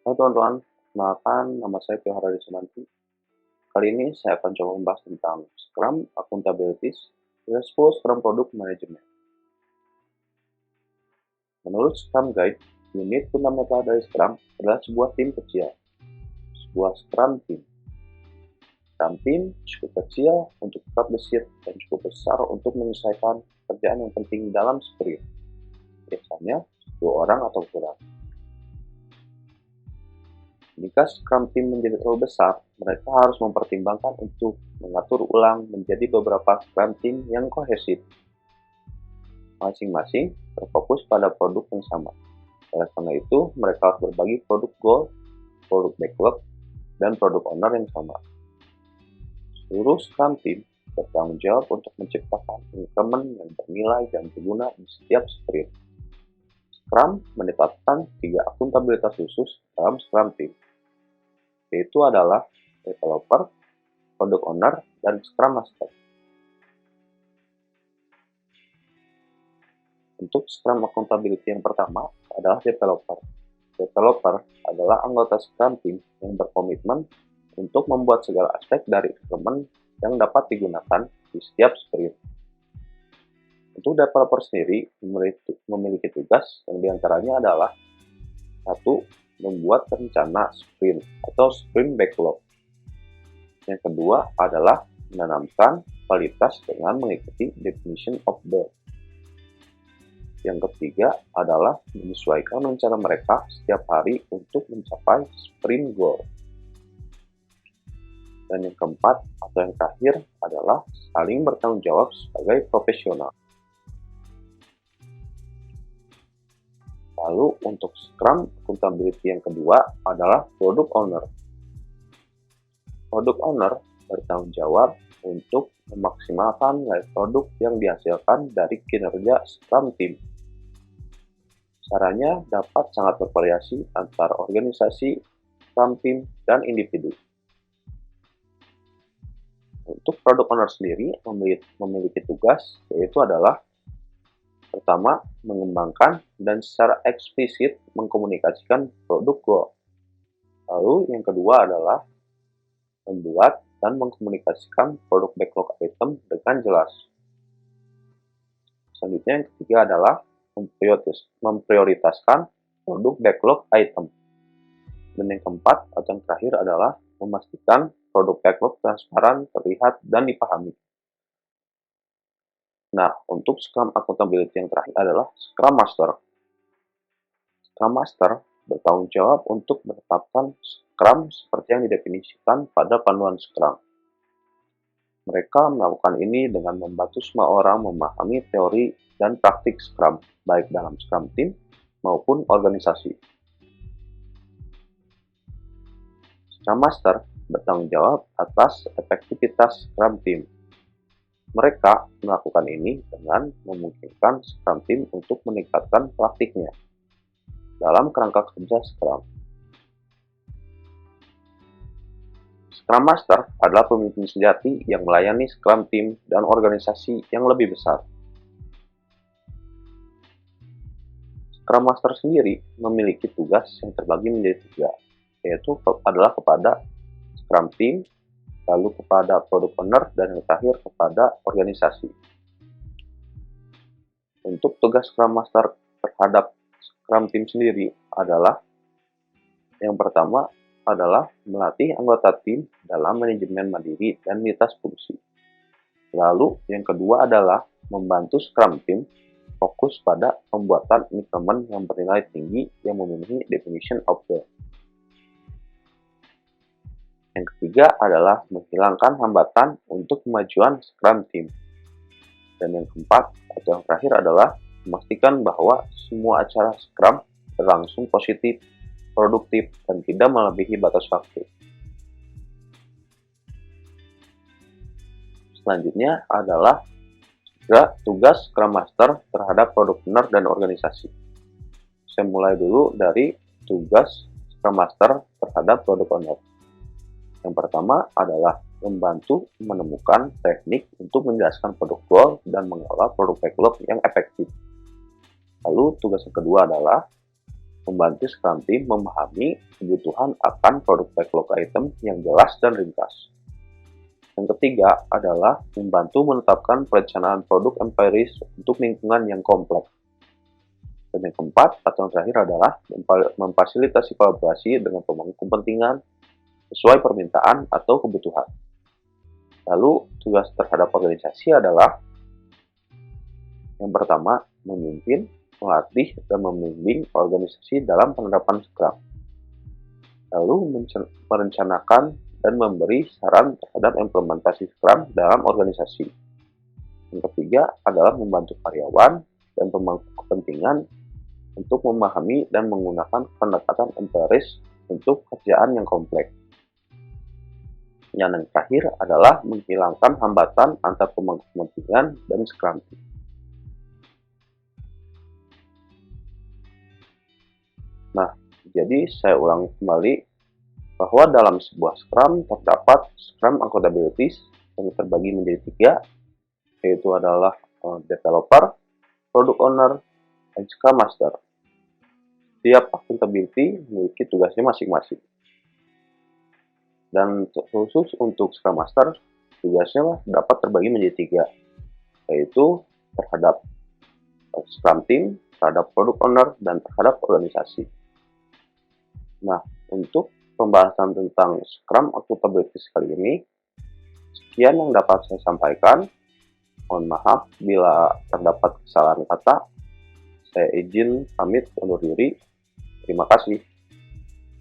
Halo teman-teman, kenalkan nama saya Tio Haradi Sumanti. Kali ini saya akan coba membahas tentang Scrum Accountabilities, Response Scrum Product Management. Menurut Scrum Guide, unit fundamental dari Scrum adalah sebuah tim kecil, sebuah Scrum Team. Scrum Team cukup kecil untuk tetap gesit dan cukup besar untuk menyelesaikan pekerjaan yang penting dalam sprint, biasanya 10 orang atau kurang. Jika Scrum Team menjadi terlalu besar, mereka harus mempertimbangkan untuk mengatur ulang menjadi beberapa Scrum Team yang kohesif. Masing-masing berfokus pada produk yang sama. Oleh karena itu, mereka harus berbagi produk goal, produk backlog, dan produk owner yang sama. Seluruh Scrum Team bertanggung jawab untuk menciptakan increment yang bernilai dan berguna di setiap sprint. Scrum menetapkan 3 akuntabilitas khusus dalam Scrum Team, yaitu adalah developer, product owner, dan Scrum Master. Untuk Scrum Accountability yang pertama adalah developer. Developer adalah anggota Scrum Team yang berkomitmen untuk membuat segala aspek dari increment yang dapat digunakan di setiap sprint. Untuk developer sendiri memiliki tugas yang diantaranya adalah 1. Membuat rencana sprint atau sprint backlog. Yang kedua adalah menanamkan kualitas dengan mengikuti definition of the. Yang ketiga adalah menyesuaikan rencana mereka setiap hari untuk mencapai sprint goal. Dan yang keempat atau yang terakhir adalah saling bertanggung jawab sebagai profesional. Lalu untuk Scrum Accountability yang kedua adalah Product Owner. Product Owner bertanggung jawab untuk memaksimalkan nilai produk yang dihasilkan dari kinerja Scrum Team. Caranya dapat sangat bervariasi antara organisasi, Scrum Team, dan individu. Untuk Product Owner sendiri memiliki tugas yaitu adalah pertama, mengembangkan dan secara eksplisit mengkomunikasikan produk goal. Lalu yang kedua adalah membuat dan mengkomunikasikan produk backlog item dengan jelas. Selanjutnya yang ketiga adalah memprioritaskan produk backlog item. Dan yang keempat atau yang terakhir adalah memastikan produk backlog transparan, terlihat, dan dipahami. Nah, untuk Scrum Accountability yang terakhir adalah Scrum Master. Scrum Master bertanggung jawab untuk menetapkan Scrum seperti yang didefinisikan pada panduan Scrum. Mereka melakukan ini dengan membantu semua orang memahami teori dan praktik Scrum, baik dalam Scrum Team maupun organisasi. Scrum Master bertanggung jawab atas efektivitas Scrum Team. Mereka melakukan ini dengan memungkinkan Scrum Team untuk meningkatkan praktiknya dalam kerangka kerja Scrum. Scrum Master adalah pemimpin sejati yang melayani Scrum Team dan organisasi yang lebih besar. Scrum Master sendiri memiliki tugas yang terbagi menjadi 3, yaitu adalah kepada Scrum Team, lalu kepada Product Owner, dan yang terakhir kepada organisasi. Untuk tugas Scrum Master terhadap Scrum Team sendiri adalah yang pertama adalah melatih anggota tim dalam manajemen mandiri dan lintas fungsi. Lalu yang kedua adalah membantu Scrum Team fokus pada pembuatan increment yang bernilai tinggi yang memenuhi definition of the. Yang ketiga adalah menghilangkan hambatan untuk kemajuan Scrum Team. Dan yang keempat atau yang terakhir adalah memastikan bahwa semua acara Scrum berlangsung positif, produktif, dan tidak melebihi batas waktu. Selanjutnya adalah juga tugas Scrum Master terhadap Product Owner dan organisasi. Saya mulai dulu dari tugas Scrum Master terhadap Product Owner. Yang pertama adalah membantu menemukan teknik untuk menjelaskan produk goal dan mengelola produk backlog yang efektif. Lalu tugas yang kedua adalah membantu Scrum Team memahami kebutuhan akan produk backlog item yang jelas dan ringkas. Yang ketiga adalah membantu menetapkan perencanaan produk empiris untuk lingkungan yang kompleks. Dan yang keempat atau yang terakhir adalah memfasilitasi kolaborasi dengan pemangku kepentingan sesuai permintaan atau kebutuhan. Lalu tugas terhadap organisasi adalah yang pertama, memimpin, melatih, dan membimbing organisasi dalam penerapan Scrum. Lalu merencanakan dan memberi saran terhadap implementasi Scrum dalam organisasi. Yang ketiga adalah membantu karyawan dan pemangku kepentingan untuk memahami dan menggunakan pendekatan empiris untuk kerjaan yang kompleks. Yang terakhir adalah menghilangkan hambatan antar pemangku kepentingan dan Scrum Team. Nah, jadi saya ulang kembali bahwa dalam sebuah Scrum terdapat Scrum Accountabilities yang terbagi menjadi 3, yaitu adalah developer, product owner, dan Scrum Master. Setiap accountability memiliki tugasnya masing-masing. Dan khusus untuk Scrum Master, tugasnya dapat terbagi menjadi 3, yaitu terhadap Scrum Team, terhadap product owner, dan terhadap organisasi. Nah, untuk pembahasan tentang Scrum Accountabilities kali ini, sekian yang dapat saya sampaikan. Mohon maaf bila terdapat kesalahan kata. Saya izin pamit undur diri. Terima kasih.